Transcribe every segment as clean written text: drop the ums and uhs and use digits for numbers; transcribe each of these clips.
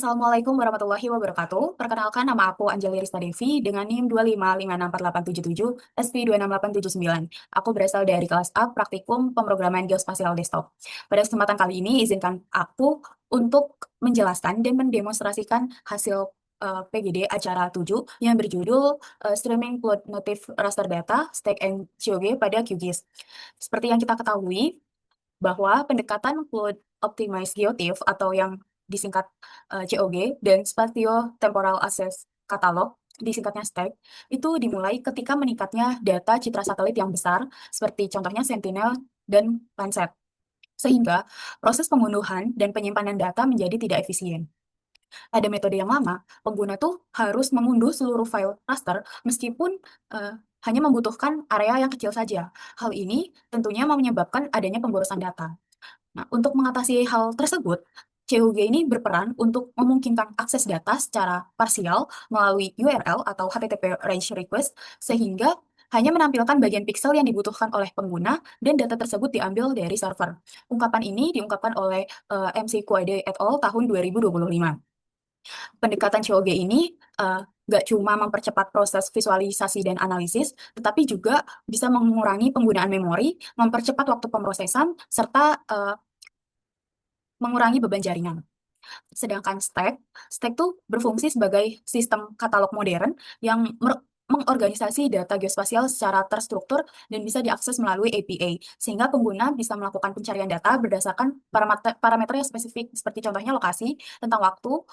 Assalamualaikum warahmatullahi wabarakatuh. Perkenalkan, nama aku Anjali Rista Devi dengan NIM 2556487 SP26879. Aku berasal dari kelas A Praktikum Pemrograman Geospasial Desktop. Pada kesempatan kali ini, izinkan aku untuk menjelaskan dan mendemonstrasikan hasil PGD acara 7 yang berjudul Streaming Cloud Native Raster Data, Stack and COG pada QGIS. Seperti yang kita ketahui, bahwa pendekatan Cloud Optimized Geotiff atau yang disingkat COG dan Spatio Temporal Access Catalog disingkatnya STAC, itu dimulai ketika meningkatnya data citra satelit yang besar seperti contohnya Sentinel dan Landsat, sehingga proses pengunduhan dan penyimpanan data menjadi tidak efisien. Pada metode yang lama, pengguna tuh harus mengunduh seluruh file raster meskipun hanya membutuhkan area yang kecil saja. Hal ini tentunya menyebabkan adanya pemborosan data. Nah, untuk mengatasi hal tersebut, COG ini berperan untuk memungkinkan akses data secara parsial melalui URL atau HTTP range request, sehingga hanya menampilkan bagian pixel yang dibutuhkan oleh pengguna dan data tersebut diambil dari server. Ungkapan ini diungkapkan oleh MC Kuade et al. Tahun 2025. Pendekatan COG ini nggak cuma mempercepat proses visualisasi dan analisis, tetapi juga bisa mengurangi penggunaan memori, mempercepat waktu pemrosesan, serta mengurangi beban jaringan. Sedangkan Stack tuh berfungsi sebagai sistem katalog modern yang mengorganisasi data geospasial secara terstruktur dan bisa diakses melalui API, sehingga pengguna bisa melakukan pencarian data berdasarkan parameter yang spesifik, seperti contohnya lokasi, tentang waktu,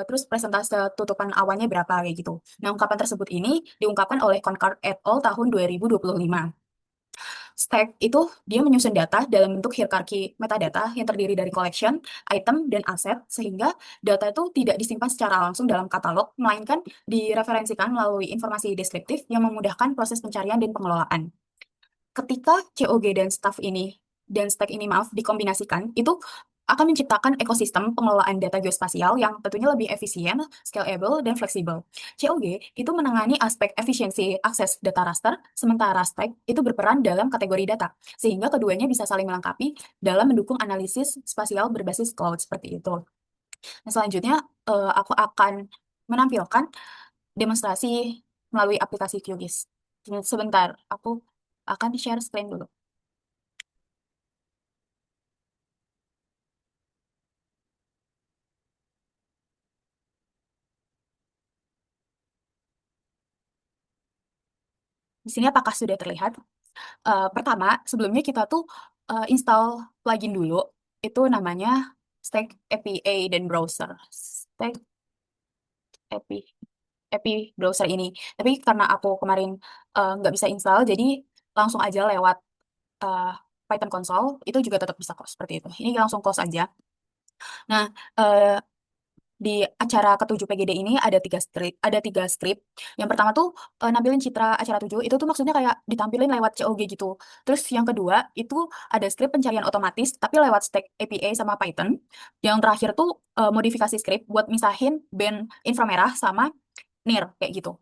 terus presentase tutupan awannya berapa, kayak gitu. Nah, ungkapan tersebut ini diungkapkan oleh Concard et al. Tahun 2025. Stack itu dia menyusun data dalam bentuk hierarki metadata yang terdiri dari collection, item, dan aset, sehingga data itu tidak disimpan secara langsung dalam katalog, melainkan direferensikan melalui informasi deskriptif yang memudahkan proses pencarian dan pengelolaan. Ketika COG dan stack ini dikombinasikan, itu akan menciptakan ekosistem pengelolaan data geospasial yang tentunya lebih efisien, scalable, dan fleksibel. COG itu menangani aspek efisiensi akses data raster, sementara Stack itu berperan dalam kategori data, sehingga keduanya bisa saling melengkapi dalam mendukung analisis spasial berbasis cloud seperti itu. Nah, selanjutnya aku akan menampilkan demonstrasi melalui aplikasi QGIS. Sebentar, aku akan share screen dulu. Di sini apakah sudah terlihat? Pertama, sebelumnya kita tuh install plugin dulu. Itu namanya Stack API dan Browser. Stack API, API Browser ini. Tapi karena aku kemarin nggak bisa install, jadi langsung aja lewat uh, Python console, itu juga tetap bisa kok seperti itu. Ini langsung close aja. Nah, di acara ketujuh PGD ini ada tiga script. Yang pertama tuh nampilin citra acara 7 itu tuh maksudnya kayak ditampilin lewat COG gitu. Terus yang kedua itu ada script pencarian otomatis tapi lewat Stack API sama Python. Yang terakhir tuh modifikasi script buat misahin band inframerah sama NIR kayak gitu.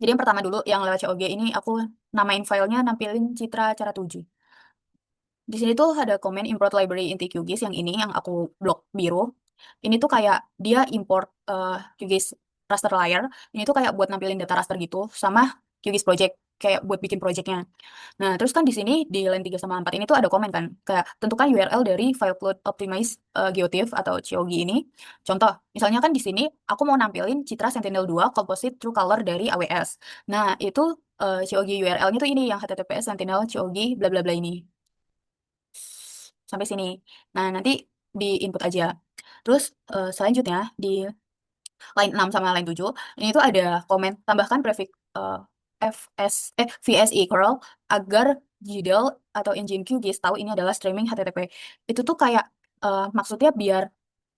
Jadi yang pertama dulu yang lewat COG ini aku namain filenya nampilin citra acara 7. Di sini tuh ada komen import library inti QGIS yang ini yang aku blok biru. Ini tuh kayak dia import QGIS raster layer. Ini tuh kayak buat nampilin data raster gitu sama QGIS project kayak buat bikin projectnya. Nah, terus kan di sini di line 3 sama 4 ini tuh ada komen kan kayak tentukan URL dari file cloud optimize geotiff atau COG ini. Contoh, misalnya kan di sini aku mau nampilin citra Sentinel-2 composite true color dari AWS. Nah, itu COG URL-nya tuh ini yang HTTPS Sentinel COG bla bla bla ini sampai sini. Nah, nanti di input aja. Terus selanjutnya di line 6 sama line 7 ini tuh ada komen tambahkan prefix VSE curl agar JDL atau engine QGIS tahu ini adalah streaming HTTP. Itu tuh kayak maksudnya biar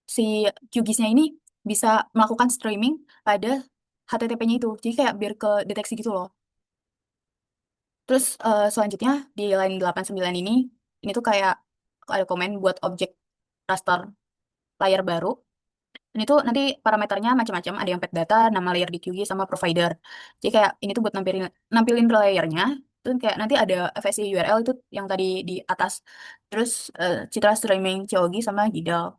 si QGIS-nya ini bisa melakukan streaming pada HTTP-nya itu. Jadi kayak biar ke deteksi gitu loh. Terus selanjutnya di line 89 ini tuh kayak ada komen buat objek raster layar baru. Ini tuh nanti parameternya macam-macam, ada yang pet data, nama layer di QGIS sama provider. Jadi kayak ini tuh buat nampilin nampilin layernya. Terus kayak nanti ada FSI URL itu yang tadi di atas. Terus citra streaming COG sama JDL.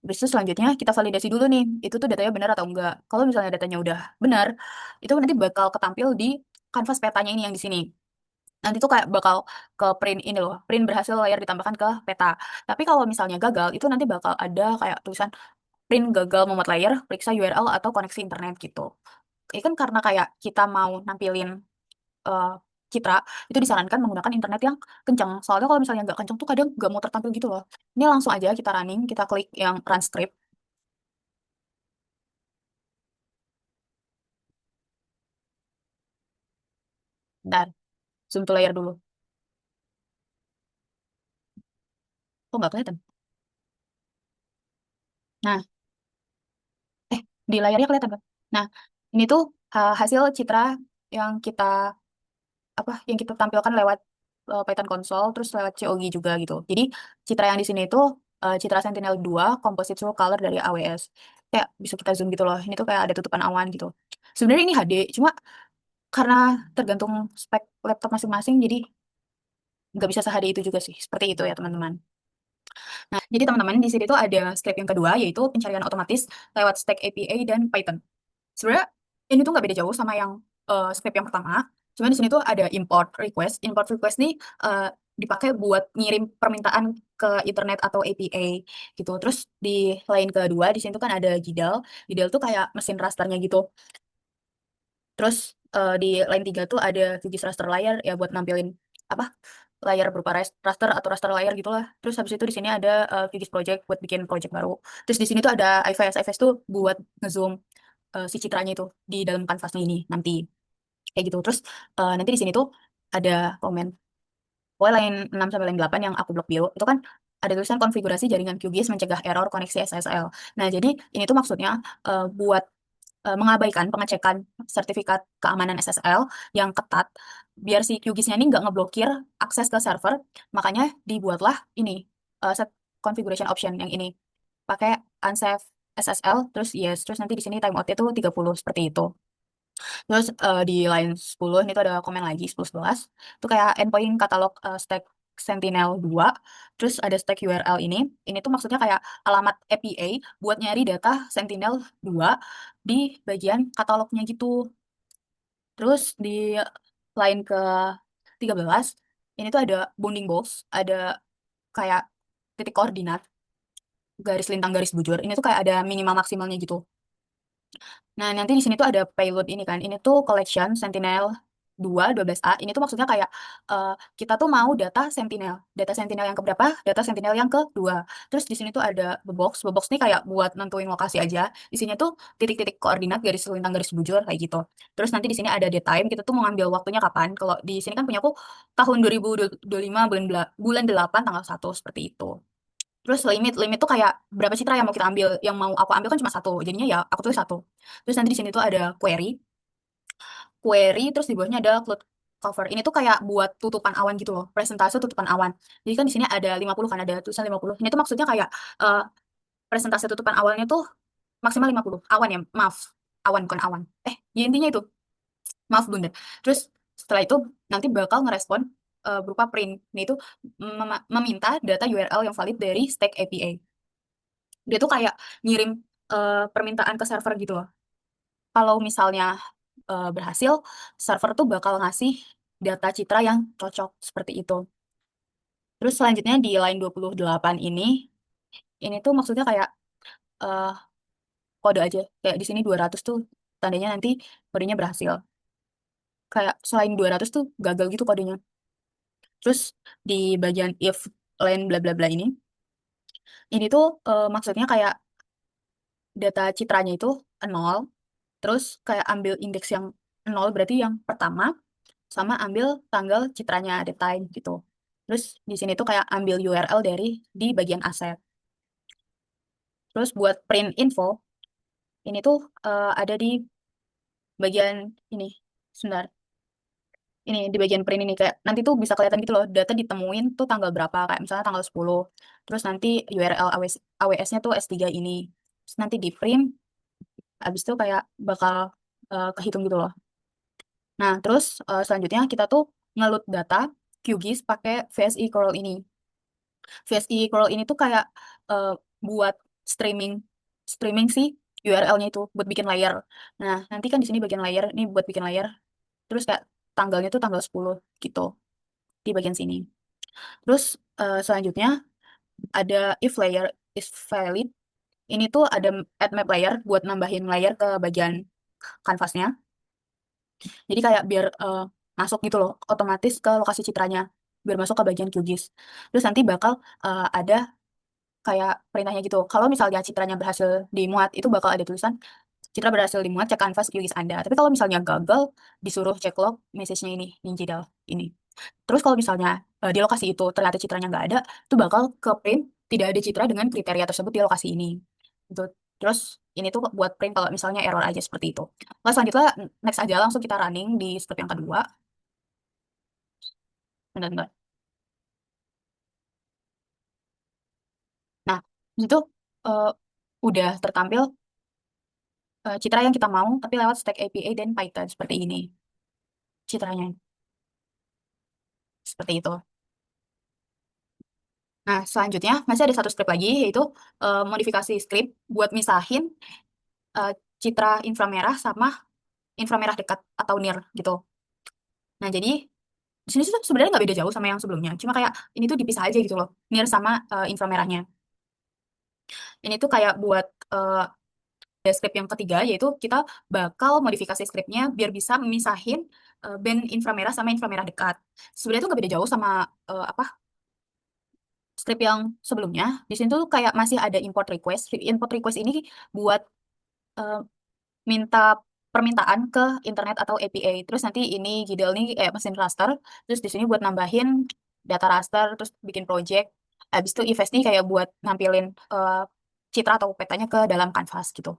Habis itu selanjutnya kita validasi dulu nih, itu tuh datanya benar atau enggak. Kalau misalnya datanya udah benar, itu nanti bakal ketampil di kanvas petanya ini yang di sini. Nanti tuh kayak bakal ke print ini loh, print berhasil layar ditambahkan ke peta. Tapi kalau misalnya gagal, itu nanti bakal ada kayak tulisan print gagal memuat layar, periksa URL atau koneksi internet gitu. Ini kan karena kayak kita mau nampilin eh, citra, itu disarankan menggunakan internet yang kencang. Soalnya kalau misalnya nggak kencang tuh kadang nggak mau tertampil gitu loh. Ini langsung aja kita running, kita klik yang run script, dan zoom to layer dulu. Kok nggak kelihatan? Nah, di layarnya kelihatan kan? Nah, ini tuh hasil citra yang kita yang kita tampilkan lewat Python console terus lewat COG juga gitu. Jadi citra yang di sini itu citra Sentinel-2 Composite True Color dari AWS. Kayak bisa kita zoom gitu loh. Ini tuh kayak ada tutupan awan gitu. Sebenarnya ini HD, cuma karena tergantung spek laptop masing-masing jadi nggak bisa se-HD itu juga sih. Seperti itu ya teman-teman. Nah, jadi teman-teman di sini tuh ada script yang kedua yaitu pencarian otomatis lewat Stack API dan Python. Sebenarnya ini tuh nggak beda jauh sama yang script yang pertama. Cuma di sini tuh ada import request. Import request nih dipakai buat ngirim permintaan ke internet atau API gitu. Terus di line kedua di sini tuh kan ada Gidal. Gidal tuh kayak mesin rasternya gitu. Terus di line 3 tuh ada QGIS raster layer ya buat nampilin apa layar berupa raster atau raster layar gitulah. Terus habis itu di sini ada QGIS project buat bikin project baru. Terus di sini tuh ada IFS. IFS tuh buat ngezoom si citranya itu di dalam kanvasnya ini nanti kayak gitu. Terus nanti di sini tuh ada komen. Pokoknya line 6 sampai line 8 yang aku blok biru itu kan ada tulisan konfigurasi jaringan QGIS mencegah error koneksi SSL. Nah, jadi ini tuh maksudnya buat mengabaikan pengecekan sertifikat keamanan SSL yang ketat biar si QGIS-nya ini nggak ngeblokir akses ke server. Makanya dibuatlah ini set configuration option yang ini pakai unsafe SSL terus yes terus nanti di sini timeout-nya tuh 30 seperti itu. Terus di line 10 ini tuh ada komen lagi 10 11. Itu kayak endpoint katalog stack Sentinel-2. Terus ada stack URL ini. Ini tuh maksudnya kayak alamat API buat nyari data Sentinel-2 di bagian katalognya gitu. Terus di line ke 13 ini tuh ada bounding box, ada kayak titik koordinat, garis lintang garis bujur. Ini tuh kayak ada minimal maksimalnya gitu. Nah, nanti di sini tuh ada payload ini kan. Ini tuh collection Sentinel 12A. Ini tuh maksudnya kayak eh, kita tuh mau data Sentinel. Data Sentinel yang keberapa? Data Sentinel yang kedua. Terus di sini tuh ada bebox. Bebox nih kayak buat nentuin lokasi aja. Di sini tuh titik-titik koordinat garis lintang garis bujur kayak gitu. Terus nanti di sini ada daytime. Kita tuh mau ngambil waktunya kapan. Kalau di sini kan punya aku tahun 2025 bulan 8 tanggal 1 seperti itu. Terus limit limit tuh kayak berapa citra yang mau kita ambil, yang mau aku ambil kan cuma satu, jadinya ya aku tulis satu. Terus nanti di sini tuh ada query, query, terus di bawahnya ada cloud cover. Ini tuh kayak buat tutupan awan gitu loh, presentase tutupan awan. Jadi kan di sini ada 50 kan, ada tulisan 50. Ini tuh maksudnya kayak eh, presentase tutupan awalnya tuh maksimal 50. Awan ya, maaf. Awan bukan awan. Ya intinya itu, maaf bunda. Terus setelah itu nanti bakal ngerespon berupa print. Ini itu meminta data URL yang valid dari Stack API. Dia tuh kayak ngirim permintaan ke server gitu loh. Kalau misalnya berhasil, server tuh bakal ngasih data citra yang cocok seperti itu. Terus selanjutnya di line 28 ini tuh maksudnya kayak eh, kode aja. Kayak di sini 200 tuh tandanya nanti kodenya berhasil. Kayak selain 200 tuh gagal gitu kodenya. Terus di bagian if line bla bla bla ini tuh maksudnya kayak data citranya itu nol. Terus kayak ambil indeks yang nol berarti yang pertama sama ambil tanggal citranya daytime gitu. Terus di sini tuh kayak ambil URL dari di bagian aset. Terus buat print info ini tuh ada di bagian ini. Sebentar. Ini di bagian print ini kayak nanti tuh bisa kelihatan gitu loh data ditemuin tuh tanggal berapa kayak misalnya tanggal 10. Terus nanti URL AWS-nya tuh S3 ini. Terus nanti di print habis itu kayak bakal kehitung gitu loh. Nah, terus selanjutnya kita tuh ngeload data QGIS pakai VSI Coral ini. VSI Coral ini tuh kayak buat streaming streaming si URL-nya itu buat bikin layer. Nah, nanti kan di sini bagian layer, ini buat bikin layer. Terus kayak tanggalnya tuh tanggal 10 gitu di bagian sini. Terus selanjutnya ada if layer is valid. Ini tuh ada add map layer buat nambahin layer ke bagian kanvasnya. Jadi kayak biar masuk gitu loh, otomatis ke lokasi citranya, biar masuk ke bagian QGIS. Terus nanti bakal ada kayak perintahnya gitu. Kalau misalnya citranya berhasil dimuat, itu bakal ada tulisan citra berhasil dimuat, cek kanvas QGIS Anda. Tapi kalau misalnya gagal, disuruh cek log message-nya ini, Ninjidal ini. Terus kalau misalnya di lokasi itu ternyata citranya nggak ada, itu bakal ke print tidak ada citra dengan kriteria tersebut di lokasi ini. Gitu. Terus ini tuh buat print kalau misalnya error aja seperti itu. Nah, selanjutnya next aja langsung kita running di step yang kedua. Bentar-bentar. Nah, itu eh, udah tertampil citra yang kita mau, tapi lewat Stack API dan Python seperti ini citranya, seperti itu. Nah, selanjutnya masih ada satu script lagi, yaitu modifikasi script buat misahin eh, citra inframerah sama inframerah dekat atau near gitu. Nah, jadi di sini tuh sebenarnya nggak beda jauh sama yang sebelumnya, cuma kayak ini tuh dipisah aja gitu loh, near sama inframerahnya. Ini tuh kayak buat ada script yang ketiga, yaitu kita bakal modifikasi scriptnya biar bisa memisahin band inframerah sama inframerah dekat. Sebenarnya tuh nggak beda jauh sama apa script yang sebelumnya. Di sini tuh kayak masih ada import request. Import request ini buat eh, minta permintaan ke internet atau API. Terus nanti ini Gidel nih mesin raster. Terus di sini buat nambahin data raster, terus bikin project. Habis itu Ives nih kayak buat nampilin citra atau petanya ke dalam kanvas gitu.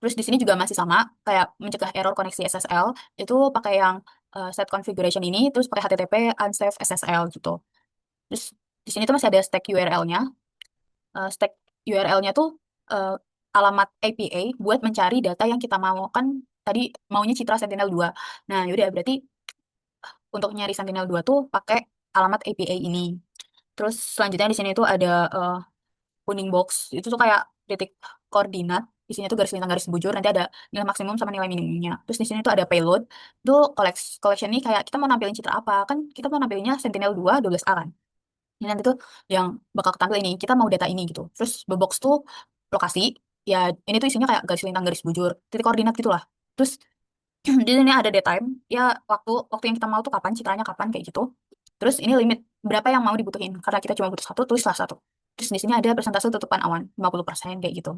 Terus di sini juga masih sama, kayak mencegah error koneksi SSL, itu pakai yang set configuration ini, terus pakai HTTP unsafe SSL gitu. Terus di sini tuh masih ada stack URL-nya. Stack URL-nya tuh eh, alamat API buat mencari data yang kita mau. Kan tadi maunya Citra Sentinel 2. Nah, yaudah berarti untuk nyari Sentinel 2 tuh pakai alamat API ini. Terus selanjutnya di sini tuh ada kuning box. Itu tuh kayak titik koordinat. Di sini tuh garis lintang garis bujur. Nanti ada nilai maksimum sama nilai minimumnya. Terus di sini tuh ada payload. Itu collection nih kayak kita mau nampilin citra apa. Kan kita mau nampilinnya Sentinel 2 12A kan. Ini nanti tuh yang bakal ketampil ini, kita mau data ini gitu. Terus box tuh lokasi, ya ini tuh isinya kayak garis lintang, garis bujur, titik koordinat gitu lah. Terus di sini ada daytime, ya waktu waktu yang kita mau tuh kapan, citranya kapan kayak gitu. Terus ini limit berapa yang mau dibutuhin, karena kita cuma butuh satu, tulislah satu. Terus di sini ada persentase tutupan awan, 50% kayak gitu.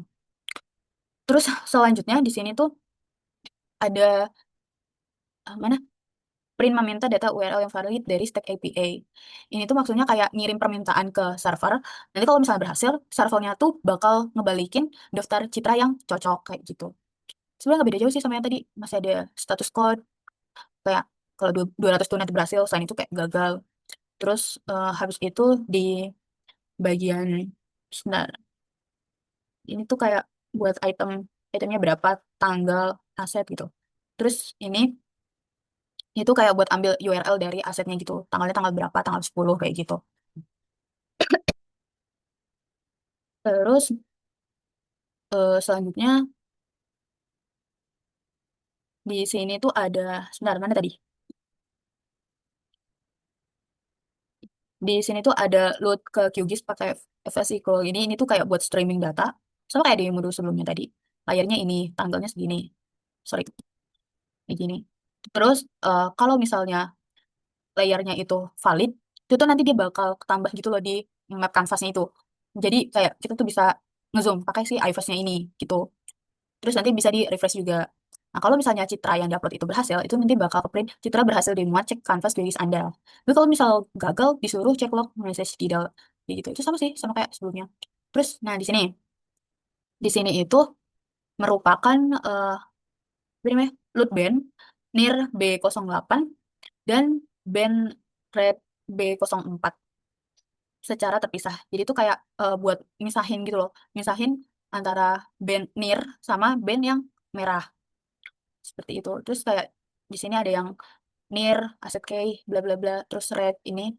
Terus selanjutnya di sini tuh ada mana? Print meminta data URL yang valid dari Stack API. Ini tuh maksudnya kayak ngirim permintaan ke server. Nanti kalau misalnya berhasil, servernya tuh bakal ngebalikin daftar citra yang cocok kayak gitu. Sebenarnya nggak beda jauh sih sama yang tadi. Masih ada status code, kayak kalau 200 tuh nanti berhasil, selain itu kayak gagal. Terus habis itu di bagian, sebentar, ini tuh kayak buat itemnya berapa, tanggal, aset gitu. Terus ini itu kayak buat ambil URL dari asetnya gitu. Tanggalnya tanggal berapa, tanggal 10 kayak gitu. Terus selanjutnya di sini tuh ada, sebentar mana tadi? Di sini tuh ada load ke QGIS pakai FSI Crawl ini tuh kayak buat streaming data. Sama kayak di modul sebelumnya tadi. Layarnya ini, tanggalnya segini. Sorry, kayak gini. Terus kalau misalnya layarnya itu valid, itu tuh nanti dia bakal tambah gitu loh di map canvasnya itu. Jadi kayak kita tuh bisa ngezoom pakai si iVerse-nya ini gitu. Terus nanti bisa di refresh juga. Nah, kalau misalnya citra yang diupload itu berhasil, itu nanti bakal ke print citra berhasil dimuat, cek kanvas dari Anda. Tapi kalau misal gagal, disuruh cek log message di dalam gitu. Itu sama sih, sama kayak sebelumnya. Terus, nah di sini itu merupakan apa namanya, load band near B08 dan band red B04 secara terpisah. Jadi itu kayak buat misahin gitu loh, misahin antara band near sama band yang merah. Seperti itu. Terus kayak di sini ada yang near, aset key, bla bla bla. Terus red ini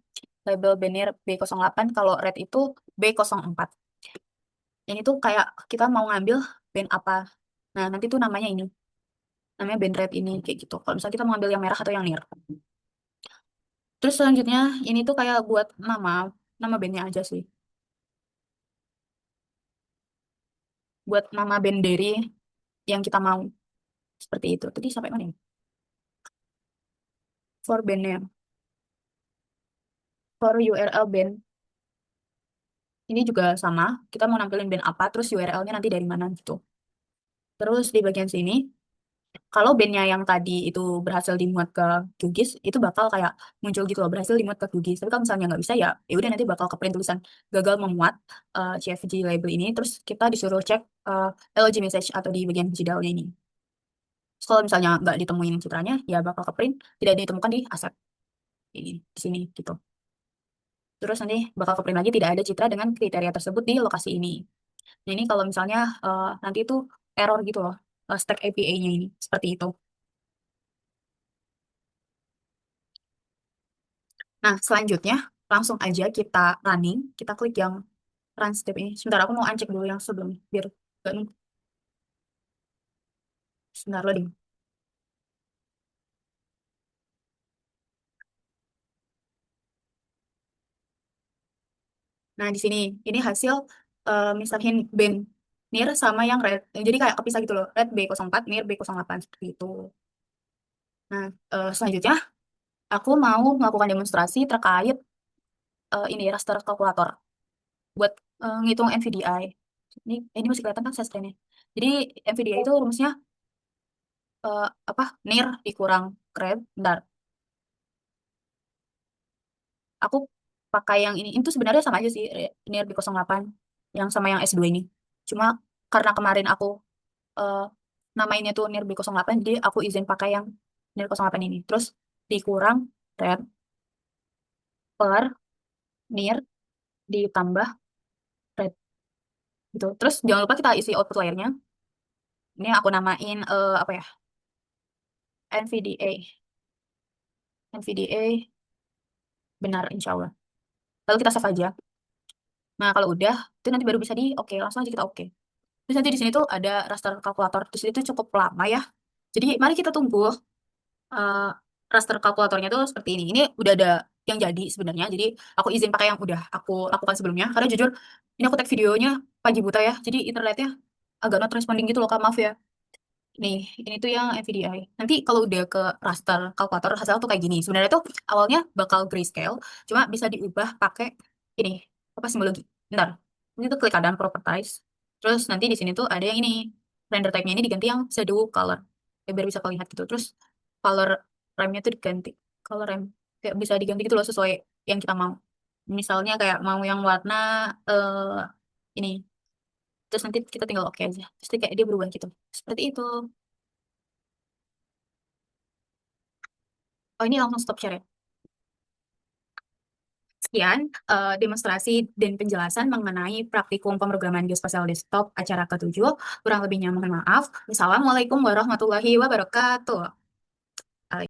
label banner B08, kalau red itu B04. Ini tuh kayak kita mau ngambil band apa. Nah, nanti tuh namanya ini. Namanya band red ini, kayak gitu. Kalau misalnya kita mau ambil yang merah atau yang nir. Terus selanjutnya, ini tuh kayak buat nama bandnya aja sih. Buat nama band dari yang kita mau. Seperti itu. Tadi sampai mana ya? For band name. For URL band. Ini juga sama. Kita mau nampilin band apa, terus URL-nya nanti dari mana gitu. Terus di bagian sini, kalau bandnya yang tadi itu berhasil dimuat ke QGIS, itu bakal kayak muncul gitu loh, berhasil dimuat ke QGIS. Tapi kalau misalnya nggak bisa, ya udah nanti bakal ke print tulisan gagal memuat CFG label ini. Terus kita disuruh cek LOG message atau di bagian JDAL-nya ini. Terus kalau misalnya nggak ditemuin citranya, ya bakal ke print, tidak ditemukan di aset ini, di sini gitu. Terus nanti bakal ke print lagi tidak ada citra dengan kriteria tersebut di lokasi ini. Nah ini kalau misalnya nanti itu error gitu loh, stack API-nya ini, seperti itu. Nah, selanjutnya langsung aja kita running, kita klik yang run step ini. Sebentar, aku mau uncek dulu yang sebelumnya, biar gak sebentar loading. Nah, di sini, ini hasil misalnya band NIR sama yang red. Jadi kayak kepisah gitu loh, red B04, NIR B08, seperti itu. Nah, selanjutnya aku mau melakukan demonstrasi terkait ini raster kalkulator buat ngitung NVDI. Ini masih kelihatan kan saya. Jadi NVDI itu rumusnya apa? NIR dikurang red. Bentar, aku pakai yang ini. Itu sebenarnya sama aja sih, NIR B08 yang sama yang S2 ini. Cuma karena kemarin aku eh, namainnya tuh NIR B08, jadi aku izin pakai yang NIR 08 ini. Terus dikurang red per NIR ditambah red gitu. Terus jangan lupa kita isi output layernya. Ini aku namain apa ya? NVDA. NVDA benar insya Allah. Lalu kita save aja. Nah, kalau udah, itu nanti baru bisa di oke, langsung aja kita oke. Terus nanti di sini tuh ada raster kalkulator. Terus itu cukup lama ya. Jadi mari kita tunggu eh, raster kalkulatornya tuh seperti ini. Ini udah ada yang jadi sebenarnya. Jadi aku izin pakai yang udah aku lakukan sebelumnya. Karena jujur, ini aku tag videonya pagi buta ya. Jadi internetnya agak not responding gitu loh, Kak. Maaf ya. Nih, ini tuh yang NVDI. Nanti kalau udah ke raster kalkulator, hasilnya tuh kayak gini. Sebenarnya tuh awalnya bakal grayscale, cuma bisa diubah pakai ini, apa simbologi. Bentar, ini tuh klik kanan properties. Terus nanti di sini tuh ada yang ini, render type-nya ini diganti yang shadow color. Ya, biar bisa kelihatan gitu. Terus color ramp-nya tuh diganti. Color ramp, kayak bisa diganti gitu loh sesuai yang kita mau. Misalnya kayak mau yang warna ini. Terus nanti kita tinggal oke aja. Terus kayak dia berubah gitu. Seperti itu. Oh, ini langsung stop share ya. Sekian demonstrasi dan penjelasan mengenai praktikum pemrograman geospasial desktop acara ketujuh. Kurang lebihnya mohon maaf. Wassalamualaikum warahmatullahi wabarakatuh.